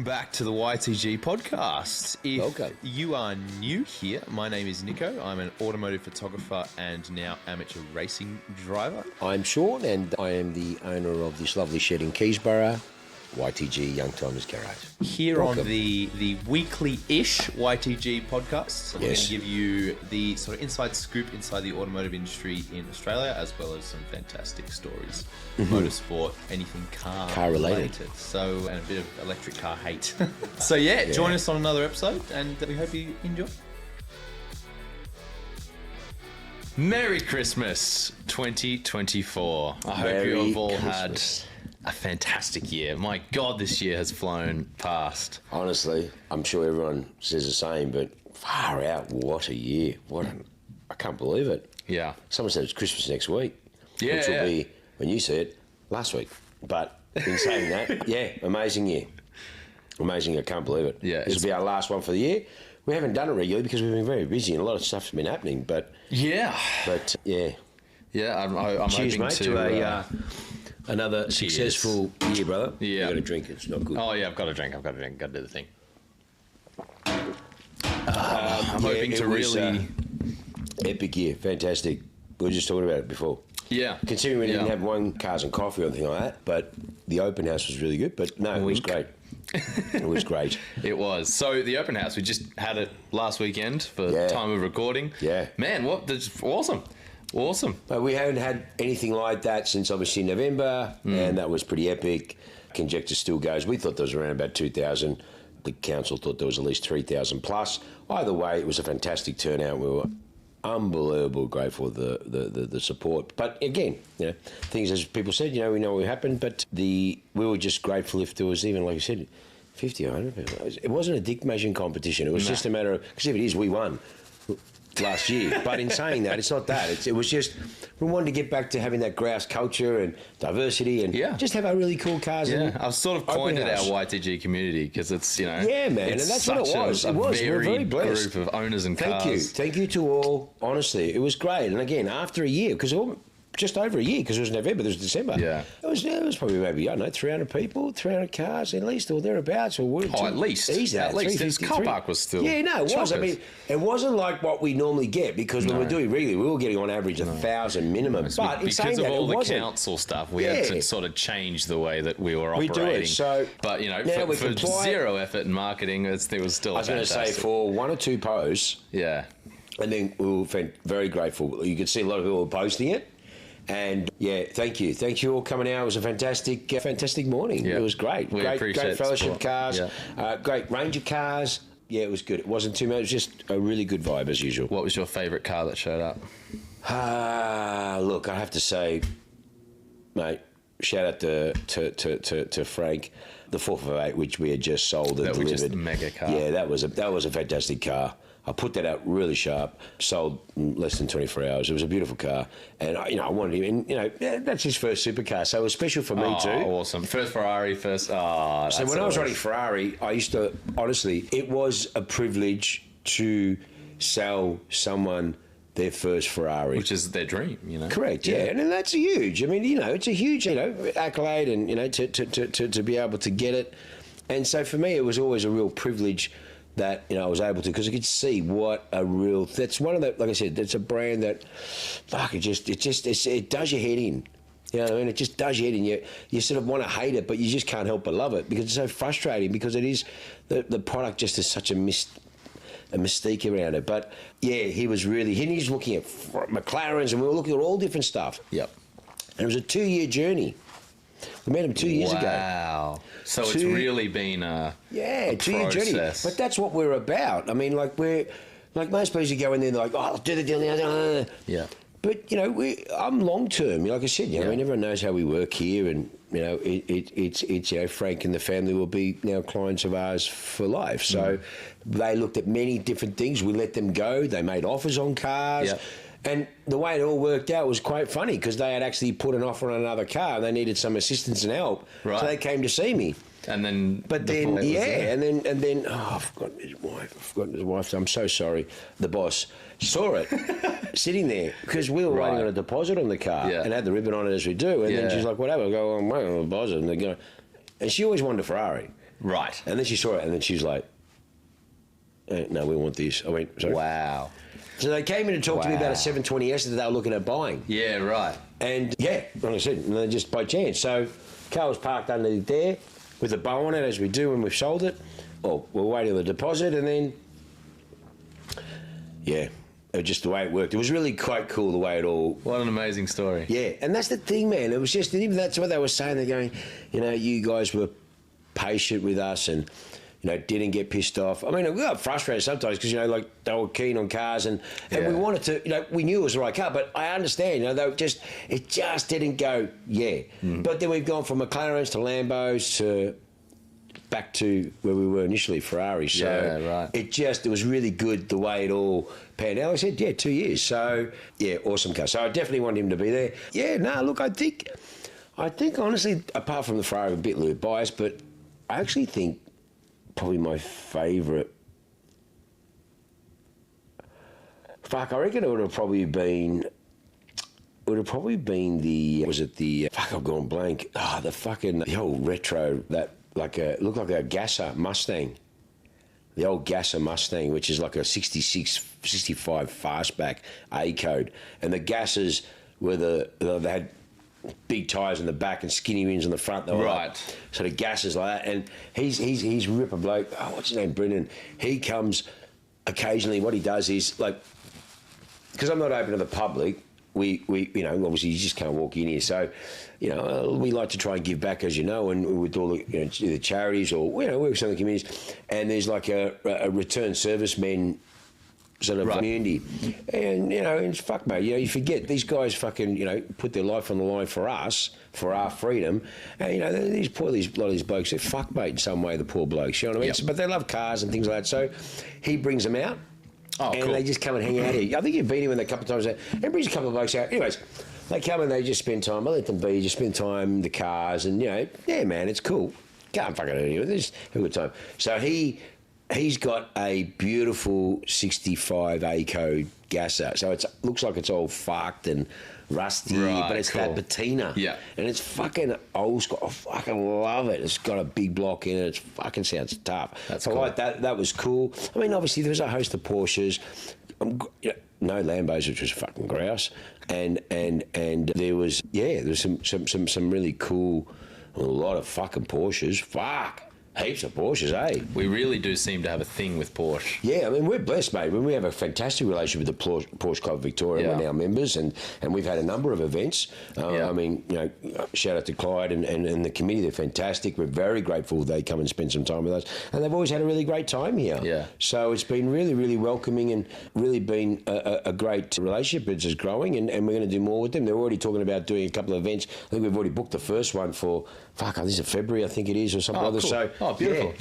back to the YTG Podcast. Welcome. You are new here, my name is Nico. I'm an automotive photographer and now amateur racing driver. I'm Sean, and I am the owner of this lovely shed in Keysborough, YTG Youngtimers Garage. Here Welcome. On the weekly-ish YTG Podcast, we're going to give you the sort of inside scoop inside the automotive industry in Australia, as well as some fantastic stories. Motorsport, anything car related. So, and a bit of electric car hate. So join us on another episode, and we hope you enjoy. Merry Christmas 2024. I hope you have all had a fantastic year. My God, this year has flown past. Honestly, I'm sure everyone says the same, but far out, what a year. I can't believe it. Yeah. Someone said it's Christmas next week. Yeah. Which will be, when you said, last week. But in saying that, amazing year. Amazing, I can't believe it. Yeah. This will be our last one for the year. We haven't done it regularly because we've been very busy and a lot of stuff's been happening, but... Yeah. But, yeah. Yeah, I'm Cheers, hoping mate, to another successful year, brother. Yeah. You've got to drink, it's not good. Oh, yeah, I've got to drink. Got to do the thing. I'm hoping to really... epic year, fantastic. We were just talking about it before. Yeah. Considering we didn't have one cars and coffee or anything like that, but the open house was really good. But no, it was great. It was great. It was. So the open house, we just had it last weekend for time of recording. Yeah. Man, that's awesome. Awesome. But we haven't had anything like that since obviously November, and that was pretty epic. Conjecture still goes. We thought there was around about 2,000. The council thought there was at least 3,000 plus. Either way, it was a fantastic turnout. We were unbelievable grateful for the support. But again, things as people said, we know what happened, but we were just grateful if there was even, like you said, 50 or 100 people. It wasn't a dick measuring competition. It was just a matter of, because if it is, we won last year. But in saying that, it's not that. It was just, we wanted to get back to having that grouse culture and diversity and just have our really cool cars. Yeah, I've sort of coined it our YTG community because it's, Yeah, man, and that's what it was. We're very blessed. Group of owners and cars. Thank you to all. Honestly, it was great. And again, after a year, because just over a year, because it was November, this was December. Yeah. It was probably maybe, 300 people, 300 cars at least, or thereabouts. Or at least. Easy, at least. His car park was still... Yeah, no, it was. I mean, it wasn't like what we normally get, because when we're doing regularly, we were getting on average 1,000 minimum. But in saying that, because of all the wasn't. Council stuff, we had to sort of change the way that we were operating. We do it, so... But, for zero effort in marketing, it was still fantastic. I was going to say, for one or two posts... Yeah. And then we were very grateful. You could see a lot of people were posting it. And thank you all coming out. It was a fantastic morning. It was great. Great fellowship cars, great range of cars. Yeah, it was good. It wasn't too much. It was just a really good vibe as usual. What was your favourite car that showed up? Look, I have to say, mate, shout out to Frank, the 458, which we had just sold and delivered. That was just a mega car. Yeah, that was a fantastic car. I put that out really sharp, sold in less than 24 hours. It was a beautiful car. And, I wanted him, and, that's his first supercar. So it was special for me too. Oh, awesome. First Ferrari, So when I was riding Ferrari, I used to, honestly, it was a privilege to sell someone their first Ferrari. Which is their dream, Correct, yeah. And that's huge. I mean, it's a huge, accolade and, to be able to get it. And so for me, it was always a real privilege that I was able to, because I could see what a real. That's one of the, like I said, it's a brand that, it does your head in. You know what I mean? It just does your head in. You sort of want to hate it, but you just can't help but love it because it's so frustrating. Because it is the product just has such a mystique around it. But he was he's looking at McLarens, and we were looking at all different stuff. Yep. And it was a 2-year journey. We met him 2 years ago. Wow. So it's really been a 2-year journey. But that's what we're about. I mean, like most people go in there and they're like, I'll do the deal now. Yeah. But, I'm long term. Like I said, I mean, everyone knows how we work here and, it's Frank and the family will be now clients of ours for life. So they looked at many different things. We let them go. They made offers on cars. Yep. And the way it all worked out was quite funny because they had actually put an offer on another car and they needed some assistance and help. Right. So they came to see me. And then... But then, and then, I've forgotten his wife. I'm so sorry. The boss saw it sitting there because we were waiting on a deposit on the car and had the ribbon on it as we do. And then she's like, whatever. I go, I'm waiting on a deposit. And they go... And she always wanted a Ferrari. Right. And then she saw it, and then she was like, no, we want this. I went, sorry? Wow. So they came in and talked to me about a 720S that they were looking at buying. Yeah, right. And like I said, and they just by chance. So car was parked underneath there with a bow on it, as we do when we've sold it. Well, we're waiting for the deposit, and then, just the way it worked. It was really quite cool the way it all... What an amazing story. Yeah, and that's the thing, man. It was just, even that's what they were saying. They're going, you guys were patient with us and, didn't get pissed off. I mean, we got frustrated sometimes because, they were keen on cars and we wanted to, we knew it was the right car, but I understand, it just didn't go, But then we've gone from McLarens to Lambos to back to where we were initially, Ferrari. So it was really good the way it all panned out. I said, 2 years. So, awesome car. So I definitely want him to be there. Yeah, no, look, I think honestly, apart from the Ferrari, a bit little biased, but I actually think probably my favourite. I reckon it would have probably been the. Was it the? I've gone blank. The old retro that looked like a Gasser Mustang. The old Gasser Mustang, which is like a 66, 65 fastback A code, and the Gassers were they had big tyres in the back and skinny rims in the front. They were right. Sort of Gassers like that. And he's ripper bloke. Oh, what's his name? Brendan. He comes occasionally. What he does is because I'm not open to the public. We obviously you just can't walk in here. So, we like to try and give back, as and with all the charities or work with some of the communities. And there's like a return servicemen sort of community. And, it's fuck, mate. You forget these guys fucking, put their life on the line for us, for our freedom. And, a lot of these blokes, they're fuck, mate, in some way, the poor blokes. You know what I mean? Yep. But they love cars and things like that. So he brings them out. Oh, and cool. They just come and hang out here. I think you've been here with a couple of times. And brings a couple of blokes out. Anyways, they come and they just spend time. I let them be, just spend time in the cars. And, man, it's cool. Can't fucking do it. Just have a good time. So he's got a beautiful 65 A code Gasser. So it looks like it's all fucked and rusty, but it's that patina. Yeah. And it's fucking old school. I fucking love it. It's got a big block in it. It fucking sounds tough. That's cool. Like that. That was cool. I mean, obviously, there was a host of Porsches. No Lambos, which was fucking grouse. And there was some really cool, a lot of fucking Porsches. Fuck. Heaps of Porsches, eh? We really do seem to have a thing with Porsche. Yeah, I mean, we're blessed, mate. We have a fantastic relationship with the Porsche Club Victoria. We're now members, and we've had a number of events. I mean, shout out to Clyde and the committee. They're fantastic. We're very grateful they come and spend some time with us. And they've always had a really great time here. Yeah. So it's been really, really welcoming and really been a great relationship. It's just growing, and we're going to do more with them. They're already talking about doing a couple of events. I think we've already booked the first one for, this is February, I think it is, or something like that. Cool. Oh, beautiful.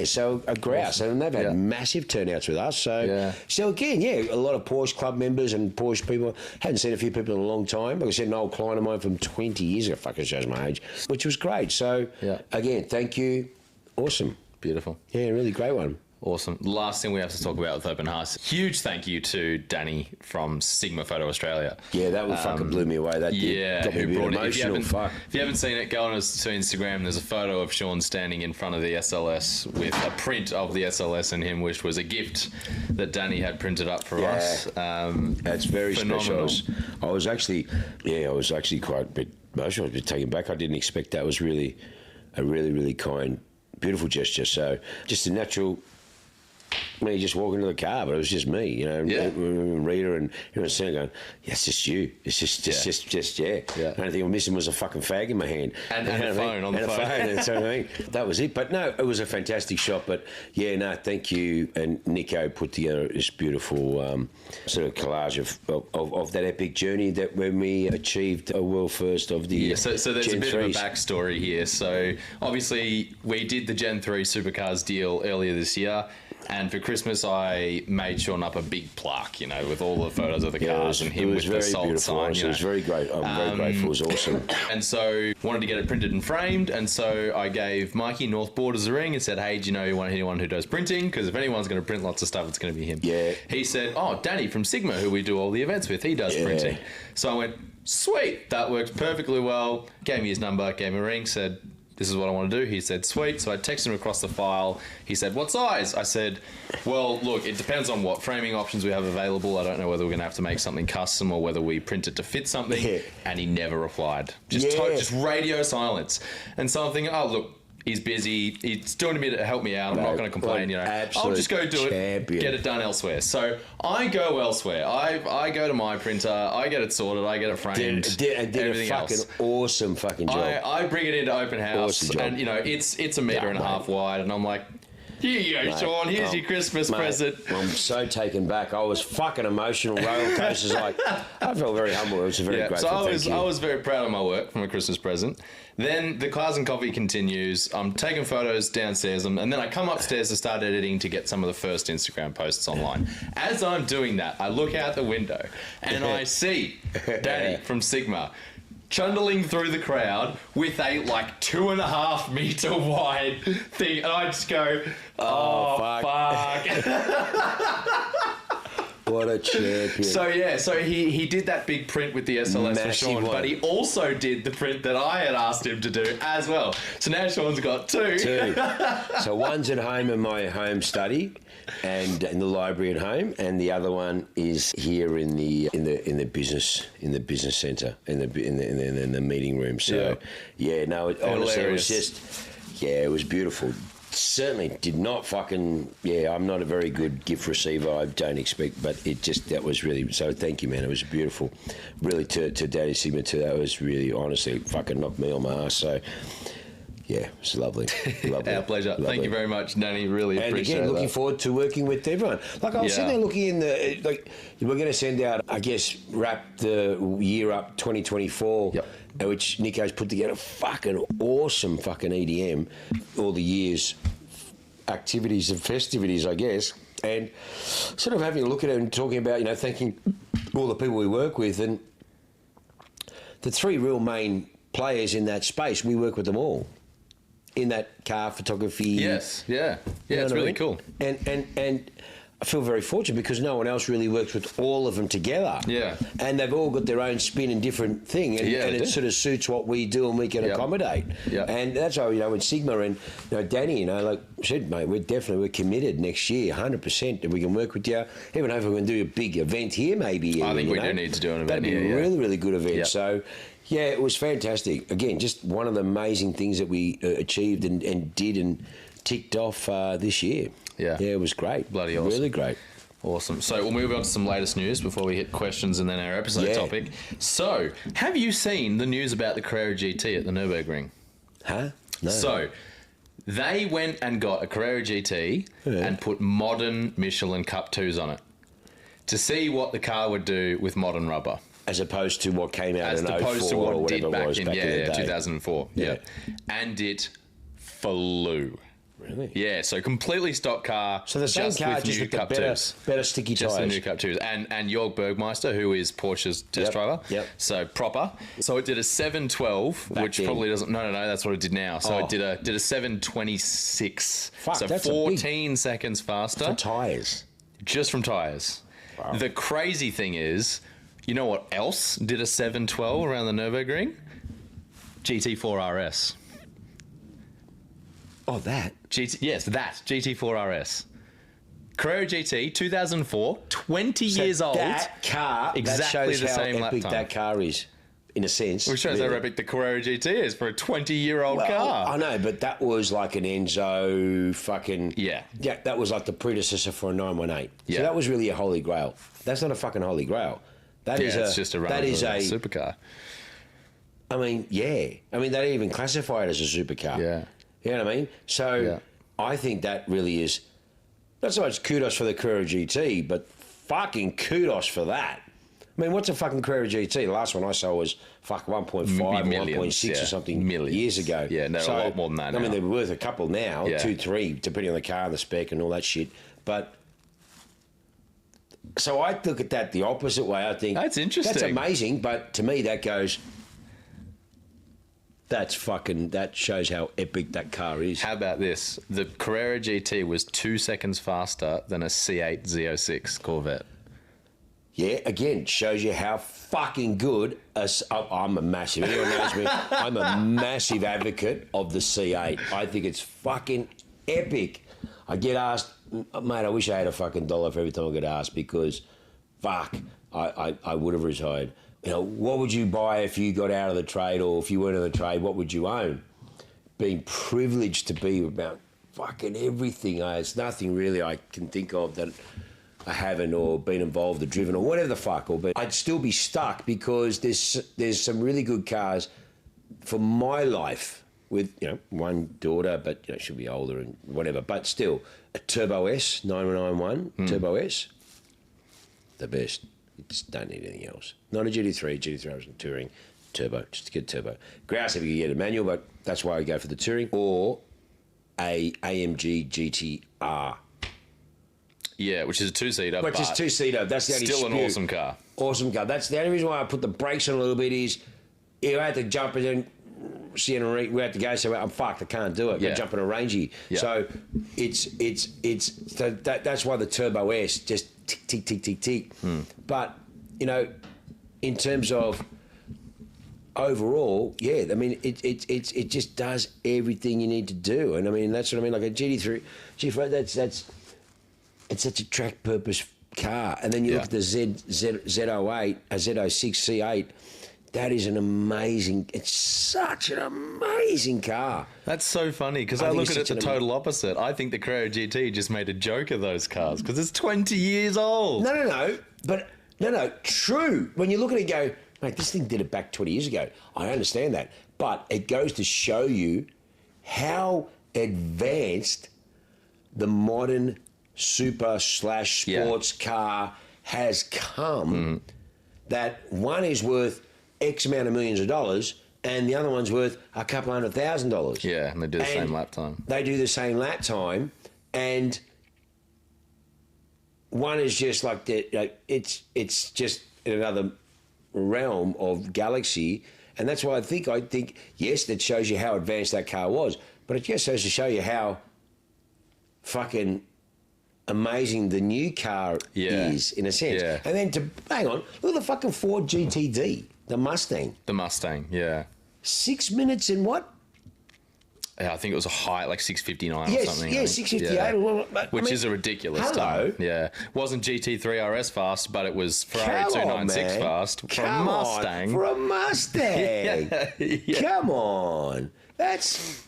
So a grouse. Awesome. And they've had massive turnouts with us. So again, a lot of Porsche Club members and Porsche people. Hadn't seen a few people in a long time. Like I said, an old client of mine from 20 years ago, fucking shows my age, which was great. So again, thank you. Awesome. Beautiful. Yeah, really great one. Awesome. Last thing we have to talk about with Open House. Huge thank you to Danny from Sigma Photo Australia. Yeah, that one fucking blew me away. That got me a bit emotional. If you haven't seen it, go on to Instagram. There's a photo of Sean standing in front of the SLS with a print of the SLS and him, which was a gift that Danny had printed up for us. That's very phenomenal. Special. I was actually quite a bit emotional. I was a bit taken back. I didn't expect that. It was really a really, really kind, beautiful gesture. So just a natural... Me just walking to the car, but it was just me, Rita and everyone sitting going, it's just you. It's just. The only thing I'm missing was a fucking fag in my hand. And a phone on the phone. And so, that was it. But no, it was a fantastic shot. But thank you. And Nico put together this beautiful sort of collage of that epic journey that when we achieved a world first of the So there's Gen a bit 3s. Of a backstory here. So obviously we did the Gen 3 Supercars deal earlier this year. And for Christmas, I made Sean up a big plaque, with all the photos of the cars and him with the salt sign. It was very great. I'm very grateful. It was awesome. And so wanted to get it printed and framed. And so I gave Mikey North Borders a ring and said, hey, do you know anyone who does printing? Because if anyone's going to print lots of stuff, it's going to be him. Yeah. He said, Danny from Sigma, who we do all the events with, he does printing. So I went, sweet, that works perfectly well. Gave me his number, gave me a ring, said, this is what I want to do. He said, sweet. So I texted him across the file. He said, what size? I said, well, look, it depends on what framing options we have available. I don't know whether we're going to have to make something custom or whether we print it to fit something. Yeah. And he never replied. Just radio silence. And so I'm thinking, oh, look, he's busy. He's doing a bit to help me out. I'm not going to complain, I'll just go do it, get it done elsewhere. So I go elsewhere. I go to my printer. I get it sorted. I get it framed. Did a fucking awesome fucking job. I bring it into Open House, awesome and it's a metre and a half wide, and I'm like, here you go, Sean. Here's your Christmas present. I'm so taken back. I was fucking emotional. Roller coasters. I felt very humble. It was very grateful. So I was very proud of my work from a Christmas present. Then the Cars and Coffee continues. I'm taking photos downstairs, and then I come upstairs to start editing to get some of the first Instagram posts online. As I'm doing that, I look out the window and I see Danny from Sigma chundling through the crowd with a 2.5 metre wide thing, and I just go, oh fuck. What a champion. So he did that big print with the SLS for Sean, but he also did the print that I had asked him to do as well. So now Sean's got two. So one's at home in my home study and in the library at home, and the other one is here in the business centre, in the meeting room. So honestly it was just it was beautiful. Certainly did not I'm not a very good gift receiver. I don't expect, but that was really, so thank you, man. It was beautiful. Really to Danny Sigma too. That was really, honestly, fucking knocked me on my ass. So yeah, it's lovely. Our pleasure. Lovely. Thank you very much, Danny. Really appreciate it. And again, looking forward to working with everyone. I was sitting there looking in we're going to send out, I guess, wrap the year up 2024. Yep. Which Nico's put together fucking awesome fucking EDM, all the year's activities and festivities, I guess, and sort of having a look at it and talking about, thanking all the people we work with, and the three real main players in that space, we work with them all in that car photography. Yes, yeah, it's really cool. And I feel very fortunate because no one else really works with all of them together. Yeah. And they've all got their own spin and different thing, and it sort of suits what we do and we can accommodate. Yeah. And that's why, with Sigma and Danny, like I said, mate, we're committed next year, 100% that we can work with you. Even if we're going to do a big event here, maybe. I think we do need to do an event here. That'd be a really, really good event. Yep. So, yeah, it was fantastic. Again, just one of the amazing things that we achieved and did and ticked off this year. Yeah, it was great. Bloody awesome. Really great. Awesome. So we'll move on to some latest news before we hit questions and then our episode topic. So, have you seen the news about the Carrera GT at the Nurburgring? Huh? No. So, they went and got a Carrera GT and put modern Michelin Cup 2s on it to see what the car would do with modern rubber. As opposed to what came out in 04 to what or whatever did back it was in, back in the day. 2004. Yeah. And it flew. Really? Yeah, so completely stock car. So the same car, just with the better sticky tyres. Just the new Cup 2s. And Jörg Bergmeister, who is Porsche's test driver. Yep. So proper. So it did a 712, which probably doesn't... No, that's what it did now. So it did a 726. Fuck, so that's 14 seconds faster. For tyres. Just from tyres. Wow. The crazy thing is, you know what else did a 712 around the Nürburgring? GT4 RS. Oh, that? GT4 RS. Carrera GT, 2004, 20 years old. That car, exactly that shows the how same epic lap time. that car is, in a sense. Which shows how epic the Carrera GT is for a 20-year-old car. I know, but that was like an Enzo fucking... Yeah, that was like the predecessor for a 918. Yeah. So that was really a holy grail. That's not a fucking holy grail. It's just a supercar. I mean, they don't even classify it as a supercar. Yeah. You know what I mean? So I think that really is not so much kudos for the Carrera GT, but fucking kudos for that. I mean, what's a fucking Carrera GT? The last one I saw was 1.5 or 1.6 or something years ago. Yeah, no, a lot more than that now. I mean, they're worth a couple now, 2, 3, depending on the car and the spec and all that shit. But so I look at that the opposite way. I think that's interesting. That's amazing, but to me that goes... that shows how epic that car is. How about this? The Carrera GT was 2 seconds faster than a C8 Z06 Corvette. Yeah, again, shows you how fucking good. I'm a massive. Anyone knows me? I'm a massive advocate of the C8. I think it's fucking epic. I get asked, mate, I wish I had a fucking dollar for every time I get asked because, fuck, I would have retired. You know, what would you buy if you got out of the trade, or if you weren't in the trade, what would you own? Being privileged to be about fucking everything. There's nothing really I can think of that I haven't or been involved or driven or whatever the fuck. But I'd still be stuck because there's some really good cars for my life with, you know, one daughter, but, you know, she'll be older and whatever. But still, a Turbo S, 991 Turbo S, the best. You just don't need anything else. Not a GT3. GT3 I was touring. Turbo, just to get turbo. Grouse if you can get a manual, but that's why I go for the touring. Or a AMG GTR. Yeah, which is a two-seater. Which is two-seater. That's the only still dispute. An awesome car. Awesome car. That's the only reason why I put the brakes on a little bit is if I had to jump in, we had to go somewhere, I'm fucked, I can't do it. Yeah. Jump in a Rangy. Yeah. So that's why the Turbo S just tick, tick, tick, tick, tick. But, you know, in terms of overall, yeah, I mean, it just does everything you need to do. And I mean, that's what I mean, like a GT3, it's such a track purpose car. And then you look at the Z08, a Z06 C8, that is an amazing, it's such an amazing car. That's so funny because I look at it the total opposite. I think the Carrera GT just made a joke of those cars because it's 20 years old. No, true. When you look at it and go, mate, this thing did it back 20 years ago. I understand that. But it goes to show you how advanced the modern super/sports car has come, that one is worth X amount of millions of dollars and the other one's worth a couple $100,000. Yeah, and they do the same lap time. They do the same lap time, and one is just like that. Like it's just in another realm of galaxy, and that's why I think yes, that shows you how advanced that car was, but it just goes to show you how fucking amazing the new car is, in a sense. Yeah. And then hang on, look at the fucking Ford GTD, the Mustang. The Mustang, yeah. 6 minutes in what? Yeah, I think it was a height like 659 or something. Yeah, 658. Yeah. Which is a ridiculous time. Yeah. Wasn't GT3 RS fast, but it was Ferrari 296 fast for a Mustang. For a Mustang. Yeah. Come on. That's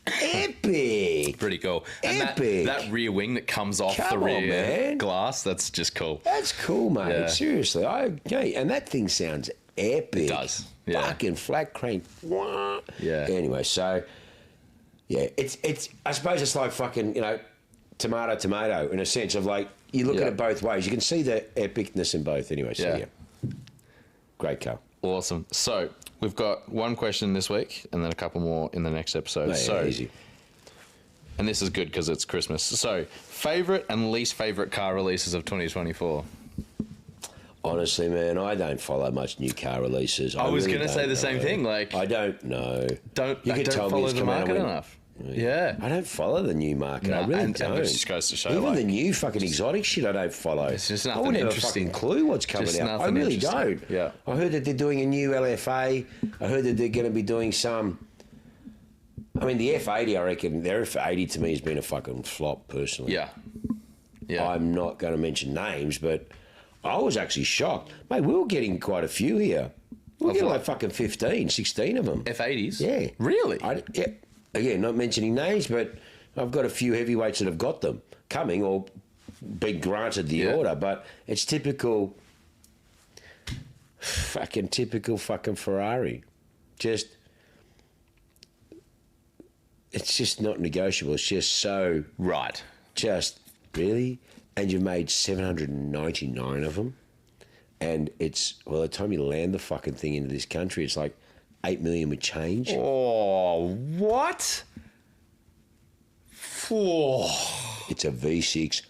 epic. Pretty cool. And epic. That rear wing that comes off the rear glass, that's just cool. That's cool, mate. Yeah. Seriously. And that thing sounds epic. It does. Yeah. Fucking flat crank. Yeah. Anyway, so... yeah, it's. I suppose it's like fucking, you know, tomato in a sense of like you look at it both ways. You can see the epicness in both. Anyway, so great car. Awesome. So we've got one question this week, and then a couple more in the next episode. Easy. And this is good because it's Christmas. So, favorite and least favorite car releases of 2024. Honestly, man, I don't follow much new car releases. I was going to say the same thing. Like, I don't know. You don't follow the market enough. Yeah. I don't follow the new market. I really don't. And it just goes to show, even the new fucking exotic shit I don't follow. It's just nothing I wouldn't interesting. have a fucking clue what's coming out. I really don't. Yeah. I heard that they're doing a new LFA. I heard that they're going to be doing some... I mean, the F80, I reckon, their F80 to me has been a fucking flop, personally. Yeah. Yeah. I'm not going to mention names, but... I was actually shocked. Mate, we were getting quite a few here. We were getting like fucking 15, 16 of them. F80s? Yeah. Really? Yeah. Again, not mentioning names, but I've got a few heavyweights that have got them coming or been granted the order. But it's typical fucking Ferrari. It's just not negotiable. It's just so... right. Just, really? And you've made 799 of them. And it's, well, by the time you land the fucking thing into this country, it's like 8 million with change. Oh, what? Oh. It's a V6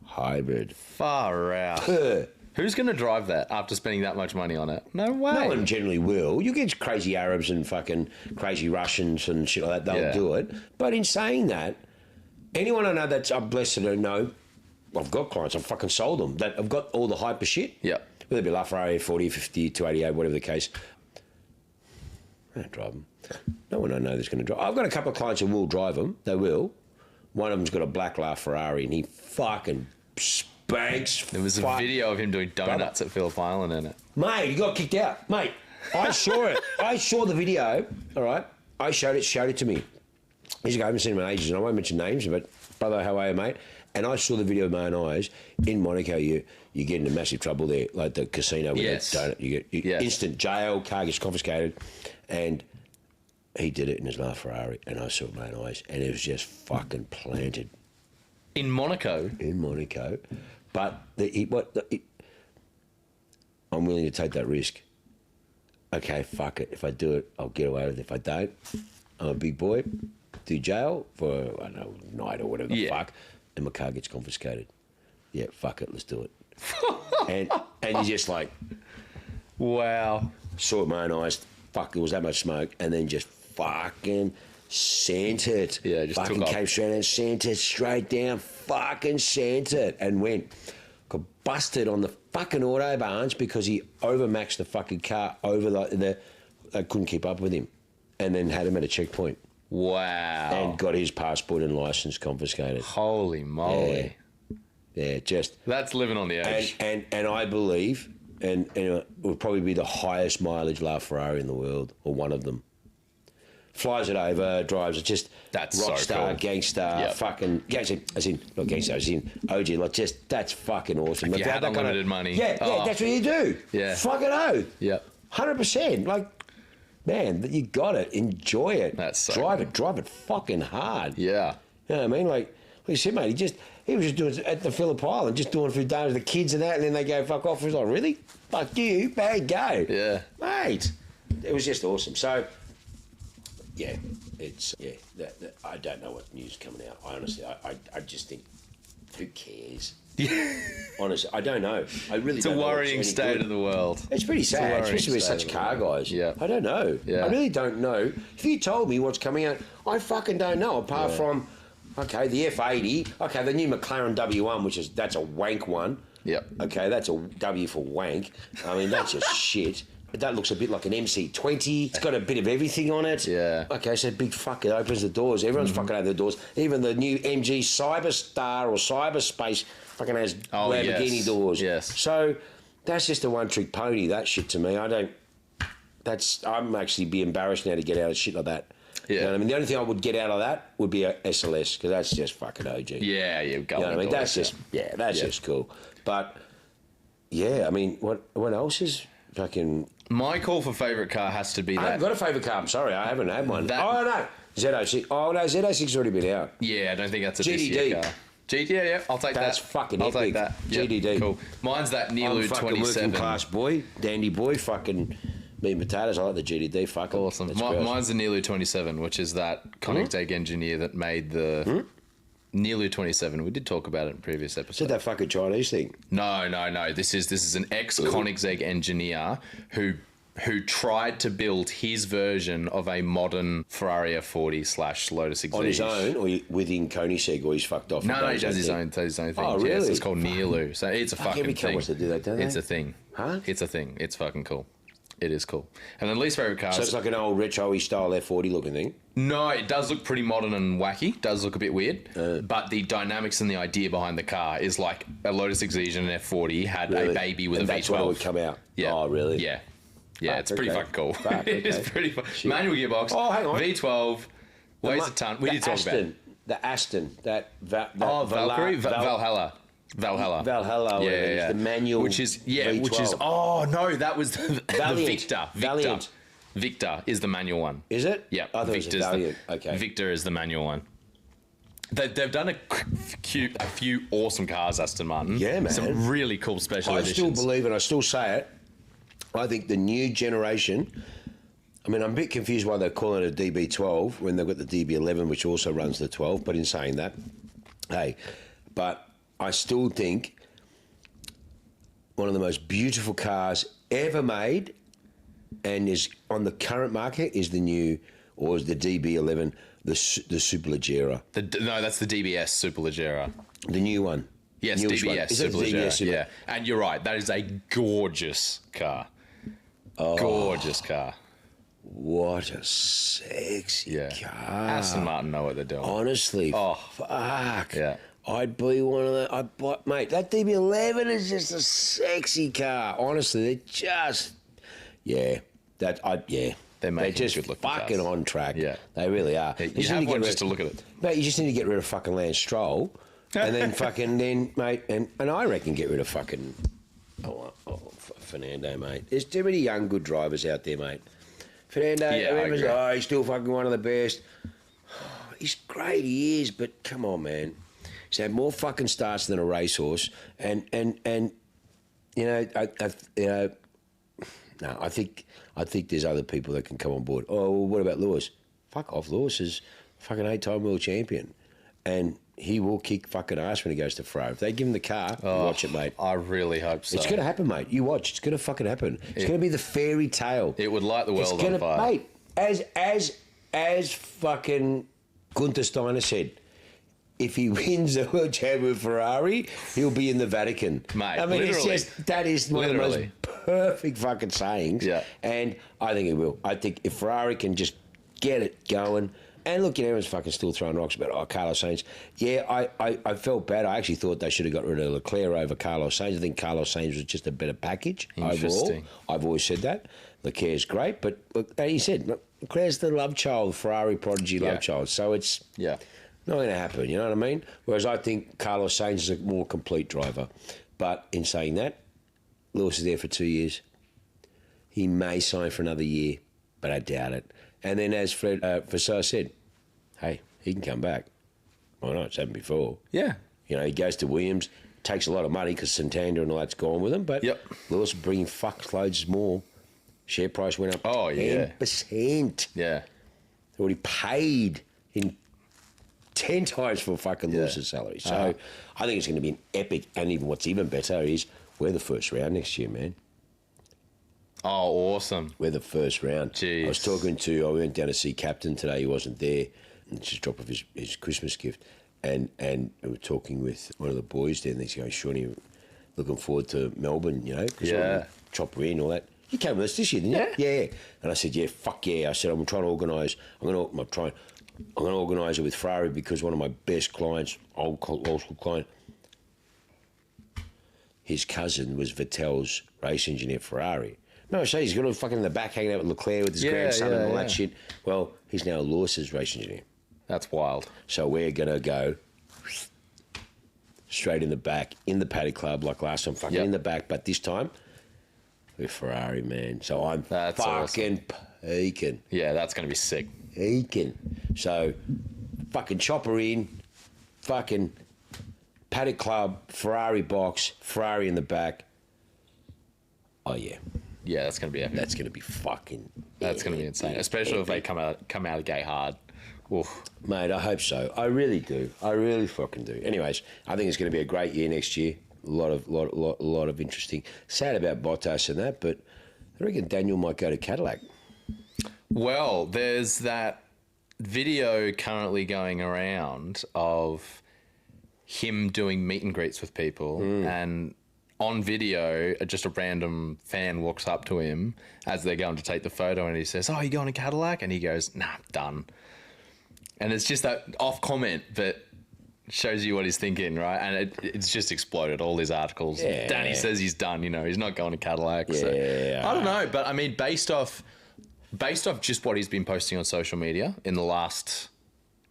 hybrid. Far out. Who's going to drive that after spending that much money on it? No way. No one generally will. You get crazy Arabs and fucking crazy Russians and shit like that. They'll do it. But in saying that, anyone I know that's, I'm blessed to know, I've got clients. I've fucking sold them. That I've got all the hyper shit. Yeah. Whether it be LaFerrari 40, 50, 288, whatever the case. I don't drive them. No one I know that's going to drive. I've got a couple of clients who will drive them. They will. One of them's got a black LaFerrari and he fucking spanks. There was a video of him doing donuts at Phillip Island in it. Mate, he got kicked out. Mate, I saw it. I saw the video, all right? I showed it to me. He's like, I haven't seen him in ages, and I won't mention names, but brother, how are you, mate? And I saw the video with my own eyes. In Monaco, you get into massive trouble there, like the casino with the donut. You get instant jail, car gets confiscated, and he did it in his LaFerrari, and I saw it with my own eyes, and it was just fucking planted. In Monaco? In Monaco. But I'm willing to take that risk. Okay, fuck it. If I do it, I'll get away with it. If I don't, I'm a big boy, do jail for, I don't know, night or whatever the fuck, and my car gets confiscated. Yeah, fuck it, let's do it. and you're just like... Wow. Saw it with my own eyes, fuck, there was that much smoke, and then just fucking sent it. Yeah, just fucking came straight and sent it straight down, fucking sent it, and went... Got busted on the fucking autobahns because he overmaxed the fucking car over the they couldn't keep up with him, and then had him at a checkpoint. Wow. And got his passport and license confiscated. Holy moly. Yeah, just... That's living on the edge. And I believe, and it would probably be the highest mileage LaFerrari in the world, or one of them. Flies it over, drives it, just that's rock so star, cool. Gangster, fucking gangster, not gangster, as in OG, like just, that's fucking awesome. If you had unlimited money. Yeah, that's what you do. Yeah. Fucking oath. Yeah. 100%. Like, man, you got it. Enjoy it. That's so Drive it fucking hard. Yeah. You know what I mean? Like you said, mate, he was just doing it at the Phillip Island, just doing it for days with the kids and that, and then they go fuck off. He was like, really? Fuck you, bad go. Yeah. Mate, it was just awesome. So, yeah, it's, I don't know what news is coming out. I honestly, I just think, who cares? Honestly, I don't know. I really don't know. It's a worrying state of the world. It's pretty sad, especially with such car guys. Yeah. I don't know. Yeah. I really don't know. If you told me what's coming out, I fucking don't know, apart from, okay, the F80, okay, the new McLaren W1, that's a wank one. Yep. Okay, that's a W for wank. I mean, that's just shit. But that looks a bit like an MC20. It's got a bit of everything on it. Yeah. Okay, so big fuck, it opens the doors. Everyone's fucking over the doors. Even the new MG Cyberstar or Cyberspace fucking has Lamborghini doors. Yes. So that's just a one-trick pony, that shit to me. I'm actually be embarrassed now to get out of shit like that. Yeah. You know what I mean? The only thing I would get out of that would be a SLS, because that's just fucking OG. Yeah, you know what I mean? That's just, just cool. But, yeah, I mean, what else is fucking... My call for favourite car has to be that... I haven't got a favourite car. I'm sorry, I haven't had one. Oh, no. Z06. Oh, no, Z06's already been out. Yeah, I don't think that's a GDD. this year car. Yeah, I'll take that. That's fucking epic. I'll take that. Yep, GDD. Cool. Mine's that Nilu 27. I'm fucking working class boy, dandy boy, fucking meat and potatoes. I like the GDD. Fuck awesome. Mine's the Nilu 27, which is that Koenigsegg engineer that made the... Nilu 27. We did talk about it in previous episodes. Is that fucking Chinese thing? No. This is an ex-Koenigsegg engineer who tried to build his version of a modern Ferrari F40 / Lotus Exige. On his own, or within Koenigsegg, or he's fucked off? No, he does his own thing. Oh, really? Yes, it's called Nilu. So it's a fucking thing. Wants to do that, don't they? It's a thing. Huh? It's a thing. It's fucking cool. It is cool. And then least favourite cars... So it's like an old retro-y style F40 looking thing? No, it does look pretty modern and wacky. It does look a bit weird. But the dynamics and the idea behind the car is like a Lotus Exige and an F40 had a baby with a V12. That's what would come out? Yeah. Oh, really? Yeah. Yeah, it's pretty fucking cool. Okay. It's pretty fun. Manual gearbox. Oh, hang on. V12. Weighs a ton. We did talk about it. The Aston. Valkyrie? Valhalla. Yeah. The manual V12. Oh, no, that was the Victor. Valiant. Victor is the manual one. Is it? Yeah. I thought it was a Valiant. Okay. Victor is the manual one. They've done a few awesome cars, Aston Martin. Yeah, man. Some really cool special editions. I still believe, and I still say it, I think the new generation... I mean, I'm a bit confused why they're calling it a DB12 when they've got the DB11, which also runs the 12, but in saying that, but I still think one of the most beautiful cars ever made and is on the current market is the new, or is the DB11, the Superleggera. No, that's the DBS Superleggera. The new one. Yes, Newish one. DBS. Is it Superleggera, DBS? yeah. And you're right. That is a gorgeous car. Gorgeous car. What a sexy car. Aston Martin know what they're doing. Honestly, fuck. Yeah. I'd be one of the... mate, that DB11 is just a sexy car. Honestly, they're just... Yeah. They're just good-looking fucking cars. on track. Yeah. They really are. You have one just to look at it. Mate, you just need to get rid of fucking Lance Stroll, and then mate, and I reckon get rid of fucking Fernando, mate. There's too many young good drivers out there, mate. Fernando, he's still fucking one of the best. He's great, he is, but come on, man. He's had more fucking starts than a racehorse, and you know, I think there's other people that can come on board. Oh, well, what about Lewis? Fuck off, Lewis is fucking 8-time world champion, and he will kick fucking ass when he goes to Ferrari. If they give him the car, watch it, mate. I really hope so. It's going to happen, mate. You watch. It's going to fucking happen. It's going to be the fairy tale. It would light the world on fire. Mate, as fucking Gunther Steiner said, if he wins the World Champion with Ferrari, he'll be in the Vatican. Mate, I mean, literally. it's just, that is one of the most perfect fucking sayings. Yeah. And I think he will. I think if Ferrari can just get it going, and look, everyone's fucking still throwing rocks about, Carlos Sainz. Yeah, I felt bad. I actually thought they should have got rid of Leclerc over Carlos Sainz. I think Carlos Sainz was just a better package overall. I've always said that. Leclerc's great, but look, as you said, Leclerc's the love child, Ferrari prodigy love child. So it's... Yeah. Not going to happen, you know what I mean? Whereas I think Carlos Sainz is a more complete driver. But in saying that, Lewis is there for 2 years. He may sign for another year, but I doubt it. And then as Fred Vasseur said, hey, he can come back. Why not? It's happened before. Yeah. You know, he goes to Williams, takes a lot of money because Santander and all that's gone with him, but Lewis bringing fuckloads more. Share price went up 10%. Yeah. Already paid in 10 times for fucking Lewis's salary. So I think it's going to be an epic, and even what's even better is we're the first round next year, man. Oh, awesome. We're the first round. Jeez. I went down to see Captain today. He wasn't there. And just drop off his Christmas gift. And we were talking with one of the boys there, and he's going, Shawnee, looking forward to Melbourne, you know, because chopper in, all that. You came with us this year, didn't you? Yeah. And I said, yeah, fuck yeah. I said, I'm trying to organise. I'm going to organise it with Ferrari because one of my best clients, old school client, his cousin was Vettel's race engineer for Ferrari. No, so he's got a fucking in the back hanging out with Leclerc with his grandson and all that shit. Well, he's now Lewis's race engineer. That's wild. So we're going to go straight in the back, in the paddock club like last time, fucking in the back, but this time with Ferrari, man. So I'm fucking peaking. Yeah, that's going to be sick. Peaking. So fucking chopper in, fucking paddock club, Ferrari box, Ferrari in the back. Oh, yeah. Yeah, that's going to be epic. That's going to be fucking... That's going to be insane, especially if they come out of the gate hard. Oof. Mate, I hope so. I really do. I really fucking do. Anyways, I think it's going to be a great year next year. A lot of interesting... Sad about Bottas and that, but I reckon Daniel might go to Cadillac. Well, there's that video currently going around of him doing meet and greets with people, and on video, just a random fan walks up to him as they're going to take the photo, and he says, "Oh, you going to Cadillac?" And he goes, "Nah, done." And it's just that off comment, but shows you what he's thinking, right? And it's just exploded, all these articles. Yeah. Danny says he's done, you know, he's not going to Cadillac. Yeah. So I don't know, but I mean, based off just what he's been posting on social media in the last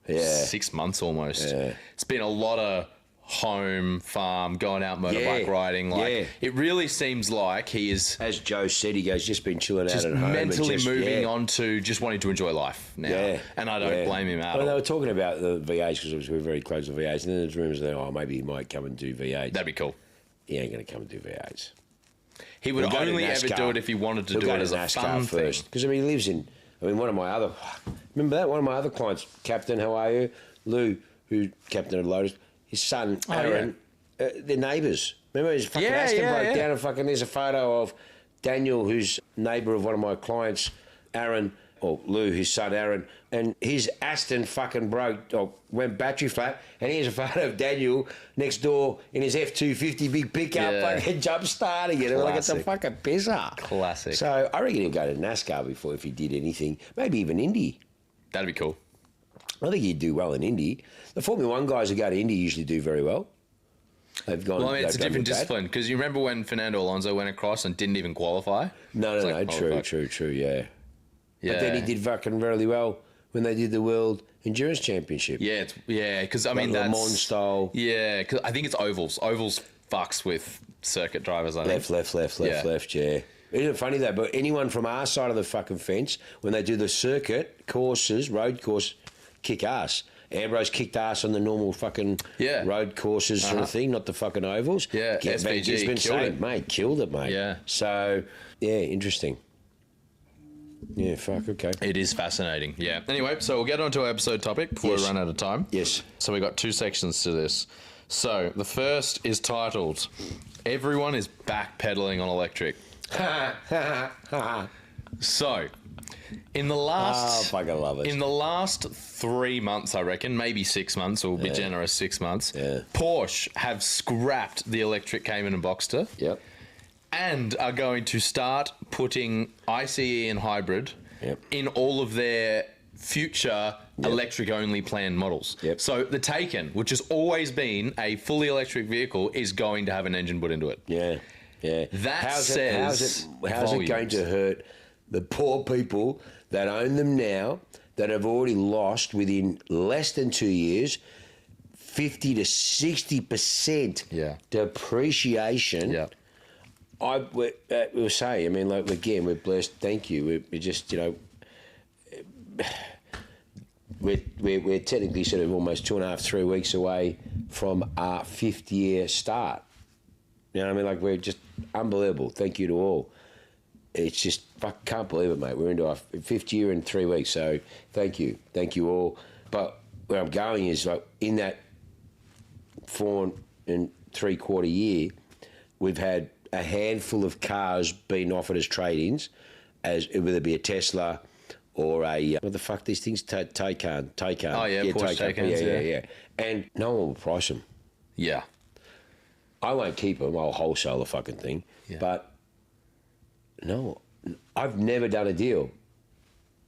6 months almost, it's been a lot of home, farm, going out motorbike riding. It really seems like he is, as Joe said, he goes, just been chilling out at home. Mentally moving on to just wanting to enjoy life now. Yeah. And I don't blame him at all. They were talking about the V8 because we were very close to V8s, and then there's rumours that, maybe he might come and do V8s. That'd be cool. He ain't going to come and do V8s. He would only ever do it if he wanted to do it as a fun first. Because, I mean, he lives in... one of my other... Remember that? One of my other clients, Captain, how are you? Lou, who Captain of Lotus, his son, Aaron... they're neighbours. Remember his fucking Aston broke down and fucking there's a photo of Daniel, who's neighbour of one of my clients, Aaron, or Lou, his son Aaron, and his Aston fucking broke, or went battery flat, and here's a photo of Daniel next door in his F-250 big pickup fucking jump starting it. Like, it's a fucking pisser. Classic. So I reckon he'll go to NASCAR before if he did anything. Maybe even Indy. That'd be cool. I think he'd do well in Indy. The Formula One guys who go to Indy usually do very well. They've gone. Well, I mean, it's a different discipline because you remember when Fernando Alonso went across and didn't even qualify? No, true, yeah. But then he did fucking really well when they did the World Endurance Championship. Yeah, because I mean that's Le Mans style. Yeah, because I think it's ovals. Ovals fucks with circuit drivers. I think. Left. Yeah. Isn't it funny though? But anyone from our side of the fucking fence, when they do the circuit courses, road course, kick ass. Ambrose kicked ass on the normal fucking road courses sort of thing, not the fucking ovals. Yeah, SVG killed it, mate. Yeah. So, yeah, interesting. Yeah, fuck, okay. It is fascinating, yeah. Anyway, so we'll get on to our episode topic before we run out of time. Yes. So we got 2 sections to this. So the first is titled, Everyone is Backpedaling on Electric. So... In the last, I love it. In the last 3 months, I reckon, maybe 6 months, or be generous, 6 months. Yeah. Porsche have scrapped the electric Cayman and Boxster. Yep. And are going to start putting ICE and hybrid in all of their future electric-only planned models. Yep. So the Taycan, which has always been a fully electric vehicle, is going to have an engine put into it. Yeah. How's it going to hurt the poor people that own them now, that have already lost within less than 2 years 50 to 60% depreciation? Yeah. We'll say, I mean, like, again, we're blessed. Thank you. We're just, you know, we're technically sort of almost 2.5, 3 weeks away from our 5th year start. You know what I mean? Like, we're just unbelievable. Thank you to all. It's just, fuck, can't believe it, mate. We're into our 5th year in 3 weeks, so thank you. Thank you all. But where I'm going is, like, in that 4 3/4 year, we've had a handful of cars being offered as trade-ins, as whether it be a Tesla or a, what the fuck these things? Taycan. Oh, yeah, Porsche Taycans, yeah. And no one will price them. Yeah. I won't keep them. I'll wholesale the fucking thing. Yeah. But... no, I've never done a deal.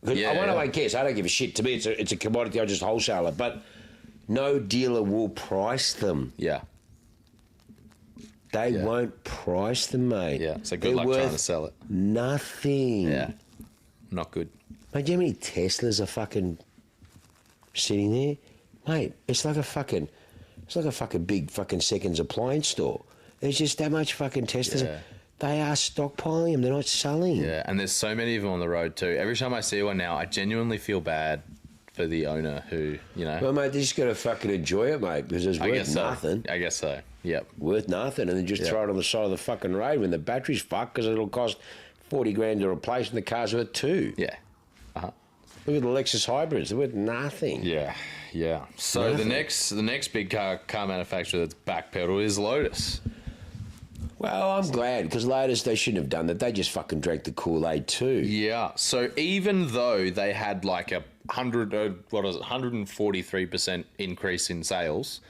I won't guess. I don't give a shit. To me, it's a commodity. I just wholesale it. But no dealer will price them. Yeah. They won't price them, mate. Yeah. So good luck trying to sell it. Nothing. Yeah. Not good. Mate, do you know how many Teslas are fucking sitting there? Mate, it's like a fucking big fucking seconds appliance store. There's just that much fucking Teslas. Yeah. They are stockpiling them. They're not selling. Yeah, and there's so many of them on the road too. Every time I see one now, I genuinely feel bad for the owner who, you know... Well, mate, they just got to fucking enjoy it, mate, because it's worth nothing. I guess so, yep. Worth nothing, and then just throw it on the side of the fucking road when the battery's fucked, because it'll cost 40 grand to replace, and the car's worth 2. Yeah. Look at the Lexus hybrids. They're worth nothing. Yeah. So the next big car manufacturer that's backpedaled is Lotus. Well, I'm glad, because Lotus, they shouldn't have done that. They just fucking drank the Kool-Aid too. Yeah. So even though they had like a 143% increase in sales,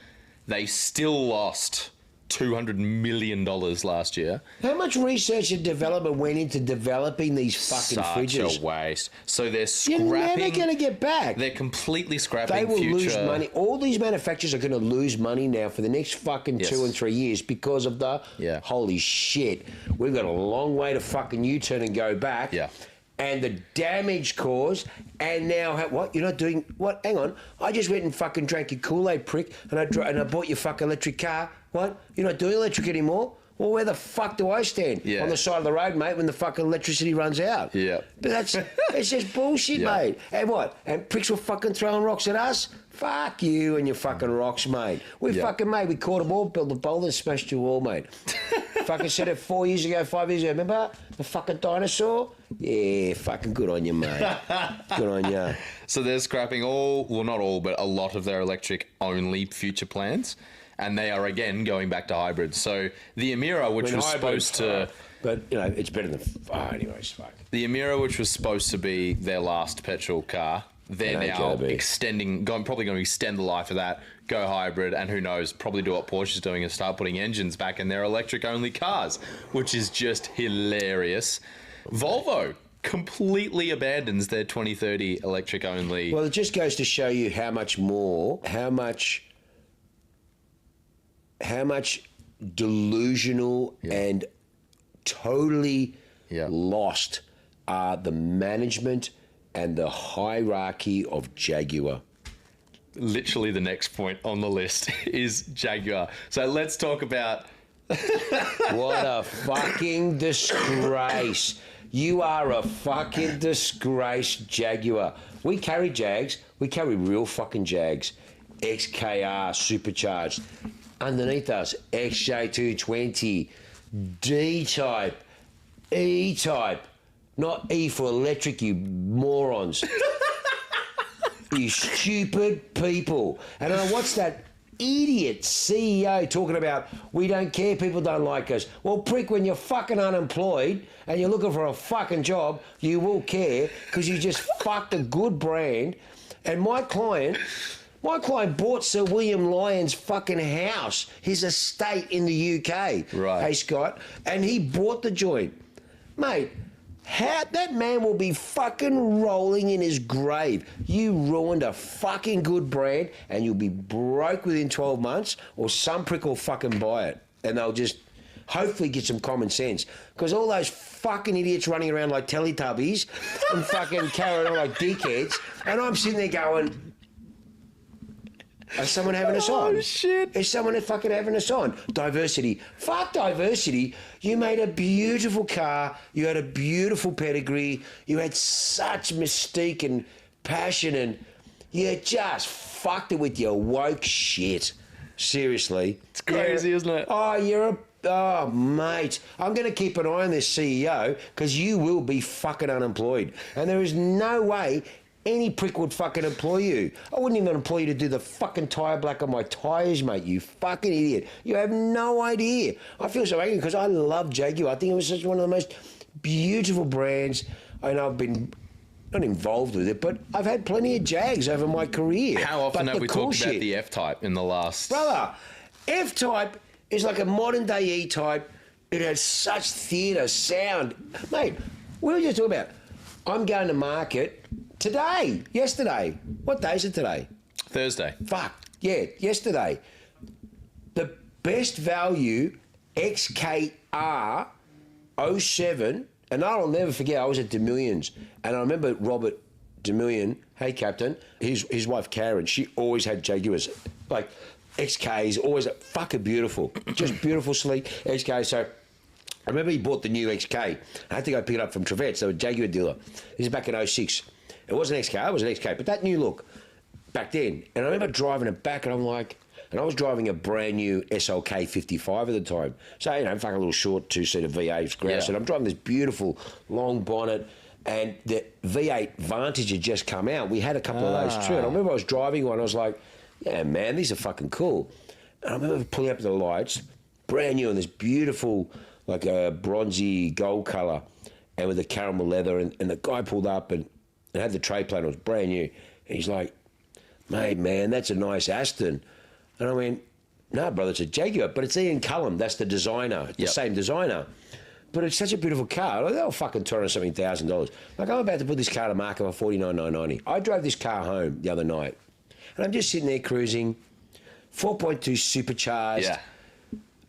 they still lost $200 million last year. How much research and development went into developing these fucking fridges? Such a waste. So they're scrapping... You're never going to get back. They're completely scrapping They will lose money. All these manufacturers are going to lose money now for the next fucking 2 and 3 years because of the... Yeah. Holy shit. We've got a long way to fucking U-turn and go back. Yeah. And the damage caused, and now what? You're not doing what? Hang on, I just went and fucking drank your Kool-Aid, prick, and I bought your fucking electric car. What? You're not doing electric anymore? Well, where the fuck do I stand? Yeah. On the side of the road, mate, when the fucking electricity runs out. Yeah. But it's just bullshit, mate. And what? And pricks were fucking throwing rocks at us? Fuck you and your fucking rocks, mate. We caught them all, built the boulder and smashed your wall, mate. Fucking said it 4 years ago, 5 years ago. Remember the fucking dinosaur? Yeah, fucking good on you, mate. Good on you. So they're scrapping not all, but a lot of their electric-only future plans. and they are again going back to hybrids. So the Emira, which was supposed to... But, it's better than... anyways, fuck. The Emira, which was supposed to be their last petrol car, they're now probably going to extend the life of that, go hybrid, and who knows, probably do what Porsche's doing and start putting engines back in their electric-only cars, which is just hilarious. Volvo completely abandons their 2030 electric-only... Well, it just goes to show you how much delusional and totally lost are the management and the hierarchy of Jaguar. Literally the next point on the list is Jaguar. So let's talk about... What a fucking disgrace. You are a fucking disgrace, Jaguar. We carry Jags. We carry real fucking Jags. XKR supercharged. Underneath us, XJ220, D-type, E-type. Not E for electric, you morons. You stupid people. And what's that idiot CEO talking about, we don't care, people don't like us. Well, prick, when you're fucking unemployed and you're looking for a fucking job, you will care because you just fucked a good brand. And my client bought Sir William Lyon's fucking house, his estate in the UK. Right. Hey, Scott. And he bought the joint. Mate, that man will be fucking rolling in his grave. You ruined a fucking good brand and you'll be broke within 12 months, or some prick will fucking buy it. And they'll just hopefully get some common sense. Because all those fucking idiots running around like Teletubbies and fucking carrying on like dickheads, and I'm sitting there going... Is someone having us on? Oh, shit. Is someone fucking having us on? Diversity. Fuck diversity. You made a beautiful car. You had a beautiful pedigree. You had such mystique and passion, and you just fucked it with your woke shit. Seriously. It's crazy, isn't it? Oh, mate. I'm going to keep an eye on this CEO because you will be fucking unemployed. And there is no way any prick would fucking employ you. I wouldn't even employ you to do the fucking tyre black on my tyres, mate, you fucking idiot. You have no idea. I feel so angry because I love Jaguar. I think it was just one of the most beautiful brands, and I've been not involved with it, but I've had plenty of Jags over my career. How often have we talked about the F-Type in the last... Brother, F-Type is like a modern-day E-Type. It has such theatre, sound. Mate, what were you talking about? I'm going to market... Yesterday. What day is it today? Thursday. Fuck, yeah, yesterday. The best value XKR 07, and I'll never forget, I was at DeMillions, and I remember Robert DeMillion, hey captain, his wife Karen, she always had Jaguars, like XKs, always fucking beautiful, just beautiful, sleek XK. So I remember he bought the new XK. I had to go pick it up from Trevets, they were a Jaguar dealer. This is back in 06. It wasn't XK, it was an XK, but that new look back then. And I remember driving it back, and I'm like, and I was driving a brand new SLK 55 at the time. So, fucking a little short two-seater V8 grouse. And I'm driving this beautiful long bonnet, and the V8 Vantage had just come out. We had a couple of those too. And I remember I was driving one, I was like, yeah, man, these are fucking cool. And I remember pulling up to the lights, brand new, in this beautiful, like a bronzy gold colour, and with the caramel leather. And the guy pulled up and had the tray plate, it was brand new. And he's like, mate, man, that's a nice Aston. And I went, no, brother, it's a Jaguar, but it's Ian Cullum, that's the designer, the same designer. But it's such a beautiful car. Like, they were fucking $200,000. Like, I'm about to put this car to market for $49,990. I drove this car home the other night, and I'm just sitting there cruising, 4.2 supercharged. Yeah.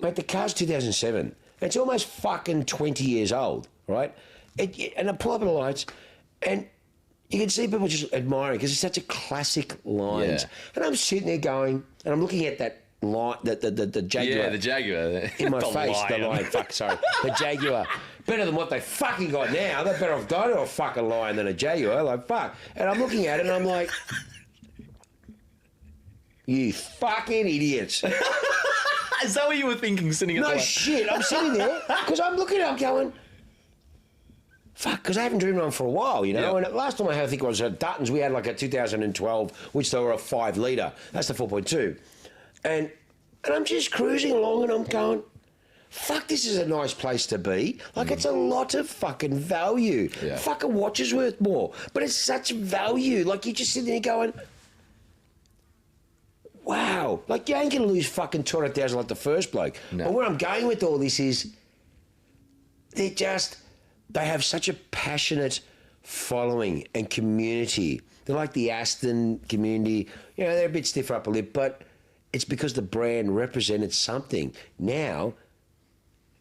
Mate, the car's 2007. It's almost fucking 20 years old, right? And I pull up at the lights, and you can see people just admiring because it's such a classic lines. Yeah. And I'm sitting there going, and I'm looking at that line, the Jaguar. Yeah, the Jaguar. In my face, lion. The lion. Fuck, sorry. The Jaguar. Better than what they fucking got now. They're better off dying to a fucking lion than a Jaguar. Like, fuck. And I'm looking at it, and I'm like, you fucking idiots. Is that what you were thinking sitting at the No shit. I'm sitting there because I'm looking at it, I'm going, fuck, because I haven't driven one for a while, And last time I think it was at Dutton's, we had like a 2012, which they were a 5 litre. That's the 4.2. And And I'm just cruising along and I'm going, fuck, this is a nice place to be. Like, it's a lot of fucking value. Yeah. Fucking watch is worth more. But it's such value. Like, you just sit there going, wow. Like, you ain't going to lose fucking 200,000 like the first bloke. No. But where I'm going with all this is they have such a passionate following and community. They're like the Aston community. You know, they're a bit stiffer upper lip, but it's because the brand represented something. Now,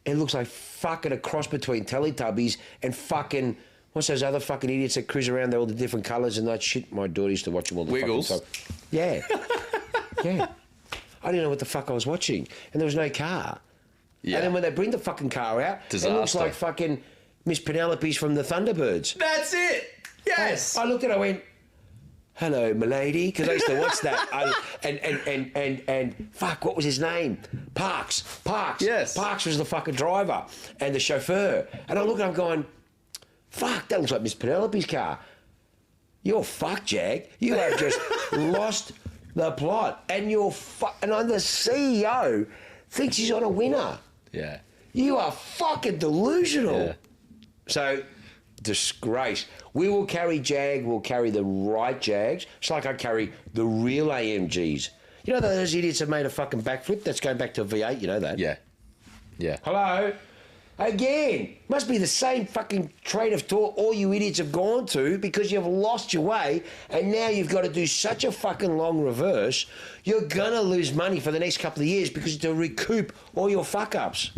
it looks like fucking a cross between Teletubbies and fucking, what's those other fucking idiots that cruise around there all the different colours and that shit? My daughter used to watch them all the Wiggles. fucking time. Yeah. Yeah. I didn't know what the fuck I was watching. And there was no car. Yeah. And then when they bring the fucking car out, Disaster. it looks like fucking Miss Penelope's from the Thunderbirds. That's it. Yes. I looked at it, I went, hello, milady, because I used to watch that. And fuck, what was his name? Parks. Yes. Parks was the fucking driver and the chauffeur. And I look at him going, fuck, that looks like Miss Penelope's car. You're fucked, Jag. You have just lost the plot. And and I'm the CEO thinks he's on a winner. Yeah. You are fucking delusional. Yeah. So, disgrace. We will carry Jag, we'll carry the right Jags. It's like I carry the real AMGs. You know those idiots have made a fucking backflip? That's going back to a V8, you know that? Yeah. Yeah. Hello? Again, must be the same fucking trade of thought all you idiots have gone to because you've lost your way and now you've got to do such a fucking long reverse, you're going to lose money for the next couple of years because to recoup all your fuck-ups.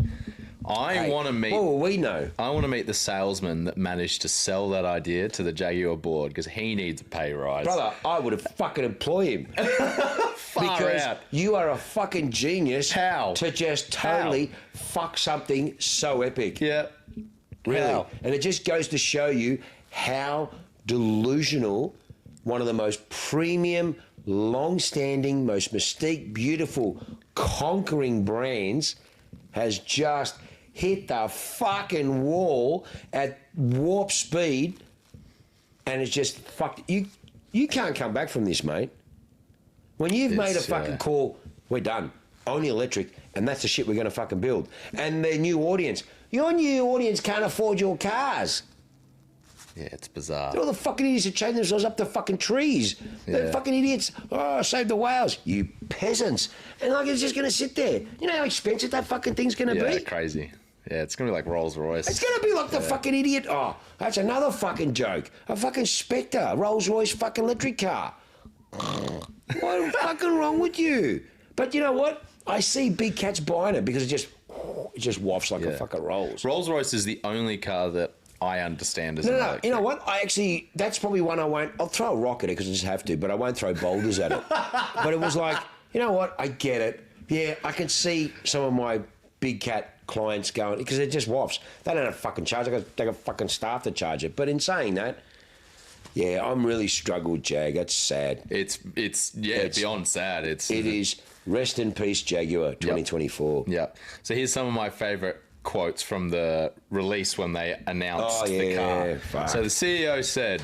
I want to meet. What will we know? I want to meet the salesman that managed to sell that idea to the Jaguar board because he needs a pay rise. Brother, I would have fucking employ him. Because out. you are a fucking genius. How? To just totally fuck something so epic. Yeah. Really. How? And it just goes to show you how delusional one of the most premium, long-standing, most mystique, beautiful, conquering brands has just hit the fucking wall at warp speed and it's just fucked. You can't come back from this, mate. When you've made a fucking call, we're done. Only electric, and that's the shit we're going to fucking build. And the new audience. Your new audience can't afford your cars. Yeah, it's bizarre. All the fucking idiots are chaining themselves up to fucking trees. The fucking idiots, save the whales. You peasants. And like, it's just going to sit there. You know how expensive that fucking thing's going to be? Yeah, crazy. Yeah, it's going to be like Rolls Royce. It's going to be like the fucking idiot. Oh, that's another fucking joke. A fucking Spectre, Rolls Royce fucking electric car. What's fucking wrong with you? But you know what? I see big cats buying it because it just wafts like a fucking Rolls. Rolls Royce is the only car that I understand as an No, electric. you know what? That's probably one I won't. I'll throw a rock at it because I just have to, but I won't throw boulders at it. But it was like, you know what? I get it. Yeah, I can see some of my big cat clients going because it just wafts. They don't have fucking charge. They got fucking staff to charge it. But in saying that, yeah, I'm really struggled, Jag. That's sad. It's beyond sad. It is. Rest in peace, Jaguar 2024. Yeah. So here's some of my favourite quotes from the release when they announced the car. Fuck. So the CEO said,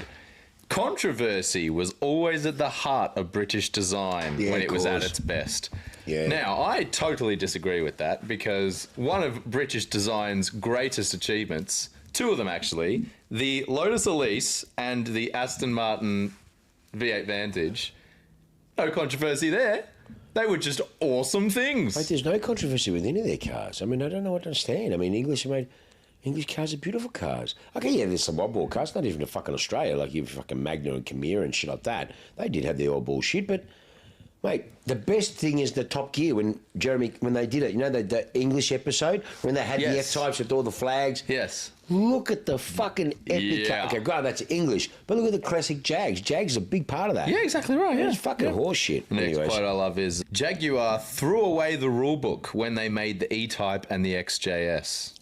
"Controversy was always at the heart of British design when it was at its best." Yeah. Now, I totally disagree with that because one of British design's greatest achievements, two of them actually, the Lotus Elise and the Aston Martin V8 Vantage, no controversy there. They were just awesome things. Like, there's no controversy with any of their cars. I mean, I don't know what to understand. I mean, English cars are beautiful cars. Okay, yeah, there's some oddball cars, not even in fucking Australia, like your fucking Magna and Chimera and shit like that. They did have their oddball shit, but, mate, the best thing is the Top Gear when they did it. You know, the English episode when they had the F-types with all the flags? Yes. Look at the fucking epic car. Okay, God, that's English. But look at the classic Jags. Jags is a big part of that. Yeah, exactly right. It's fucking horse shit. The next quote I love is, Jaguar threw away the rule book when they made the E-Type and the XJS.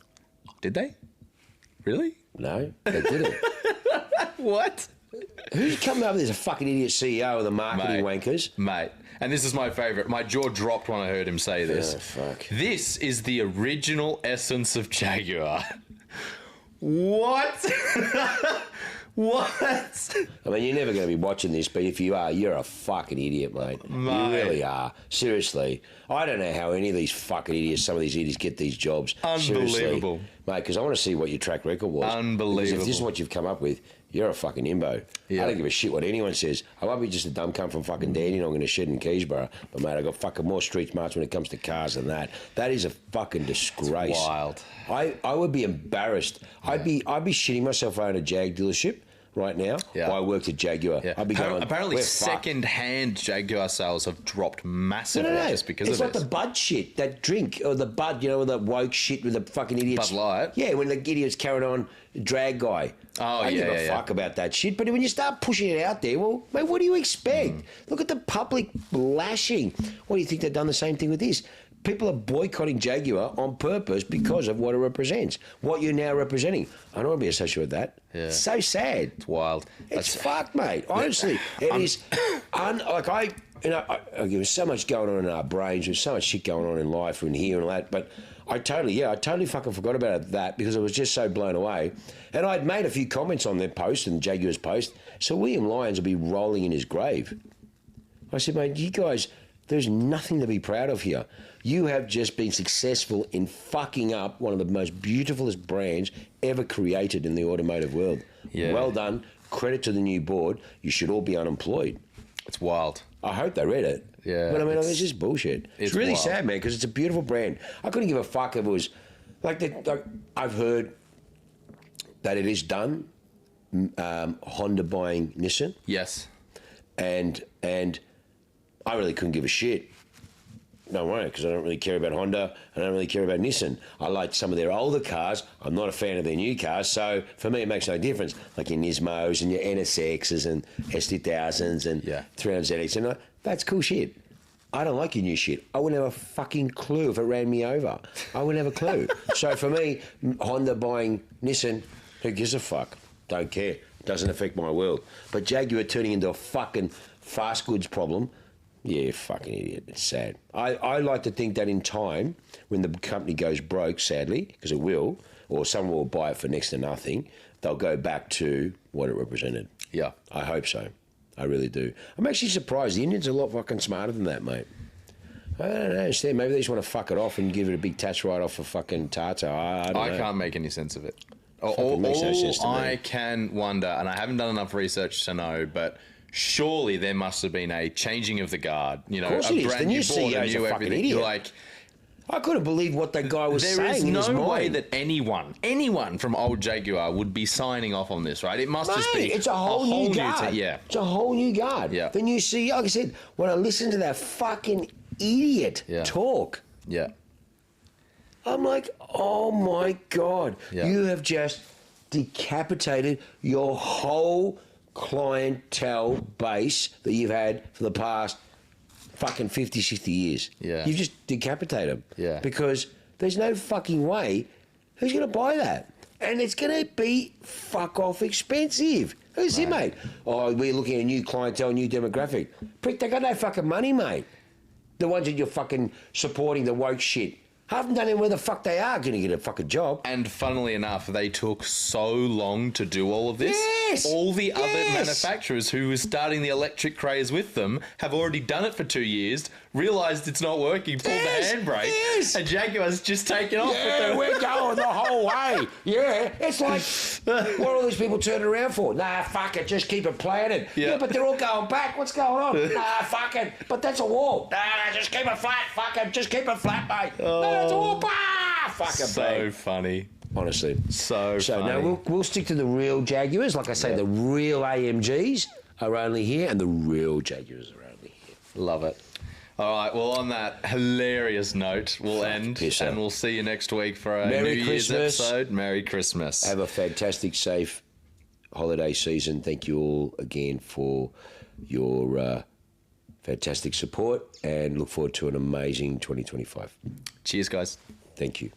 Did they? Really? No, they didn't. What? Who's coming up with this? A fucking idiot CEO of the marketing wankers? Mate. And this is my favourite. My jaw dropped when I heard him say this. Oh, fuck. This is the original essence of Jaguar. What? What? I mean, you're never going to be watching this, but if you are, you're a fucking idiot, mate. You really are. Seriously. I don't know how any of these fucking idiots, some of these idiots get these jobs. Unbelievable. Seriously. Mate, because I want to see what your track record was. Unbelievable. Because if this is what you've come up with, you're a fucking imbo. Yeah. I don't give a shit what anyone says. I won't be just a dumb cunt from fucking Dandy and I'm going to shed in Keysborough. But, mate, I've got fucking more street smarts when it comes to cars than that. That is a fucking disgrace. It's wild. I would be embarrassed. Yeah. I'd be shitting myself around a Jag dealership right now. Yeah. I worked at Jaguar. Yeah. I'd be going, apparently second-hand Jaguar sales have dropped massively just because it's of like this. the Bud shit, that drink, or the Bud, you know, with the woke shit with the fucking idiots. Bud Light? Yeah, when the idiots carried on drag guy. I don't give a fuck about that shit. But when you start pushing it out there, well, mate, what do you expect? Look at the public lashing. What do you think they've done the same thing with this? People are boycotting Jaguar on purpose because of what it represents. What you're now representing. I don't want to be associated with that. Yeah. It's so sad. It's wild. It's fucked, mate. Honestly, it is. There's so much going on in our brains. There's so much shit going on in life and here and that. But I totally fucking forgot about that because I was just so blown away. And I'd made a few comments on their post and Jaguar's post. So William Lyons will be rolling in his grave. I said, mate, you guys, there's nothing to be proud of here. You have just been successful in fucking up one of the most beautifulest brands ever created in the automotive world. Yeah. Well done. Credit to the new board. You should all be unemployed. It's wild. I hope they read it. Yeah. But I mean, it's just bullshit. It's really sad, man, because it's a beautiful brand. I couldn't give a fuck if it was I've heard that it is done. Honda buying Nissan. Yes. And I really couldn't give a shit. No way, because I don't really care about Honda. I don't really care about Nissan. I like some of their older cars. I'm not a fan of their new cars, so for me it makes no difference. Like your Nismos and your NSXs and S2000s and 300ZX. And that's cool shit. I don't like your new shit. I wouldn't have a fucking clue if it ran me over. I wouldn't have a clue. So for me, Honda buying Nissan, who gives a fuck? Don't care. Doesn't affect my world. But Jaguar turning into a fucking fast goods problem, yeah, fucking idiot. It's sad. I like to think that in time, when the company goes broke, sadly, because it will, or someone will buy it for next to nothing, they'll go back to what it represented. Yeah. I hope so. I really do. I'm actually surprised. The Indians are a lot fucking smarter than that, mate. I don't understand. Maybe they just want to fuck it off and give it a big tax write-off for fucking Tata. I don't know. I can't make any sense of it. All makes no sense to me. I can wonder, and I haven't done enough research to know, but surely there must have been a changing of the guard. You know, a brand new board, a new everything. You're like, I couldn't believe what that guy was saying. There is no way that anyone from old Jaguar would be signing off on this, right? It must just be it's a whole new guard. It's a whole new guard. Yeah. The new CEO, like I said, when I listen to that fucking idiot talk, I'm like, oh my God, you have just decapitated your whole clientele base that you've had for the past fucking 50, 60 years. Yeah. You've just decapitated them. Yeah. Because there's no fucking way who's going to buy that. And it's going to be fuck off expensive. Who's it, mate? Oh, we're looking at a new clientele, new demographic. Prick, they got no fucking money, mate. The ones that you're fucking supporting, the woke shit. Half of them don't know where the fuck they are going to get a fucking job. And funnily enough, they took so long to do all of this. Yes! All the other manufacturers who were starting the electric craze with them have already done it for 2 years, realised it's not working, pulled the handbrake, and Jaguar's just taken off. Yeah, we're going the whole way. Yeah, it's like, what are all these people turning around for? Nah, fuck it, just keep it planted. Yeah, but they're all going back. What's going on? Nah, fuck it, but that's a wall. Nah, just keep it flat. Fuck it, just keep it flat, mate. No, that's a wall. Fuck it, so funny. Honestly. So funny. No, we'll stick to the real Jaguars. Like I say, the real AMGs are only here and the real Jaguars are only here. Love it. All right, well, on that hilarious note, we'll end, and we'll see you next week for a New Year's episode. Merry Christmas. Have a fantastic, safe holiday season. Thank you all again for your fantastic support, and look forward to an amazing 2025. Cheers, guys. Thank you.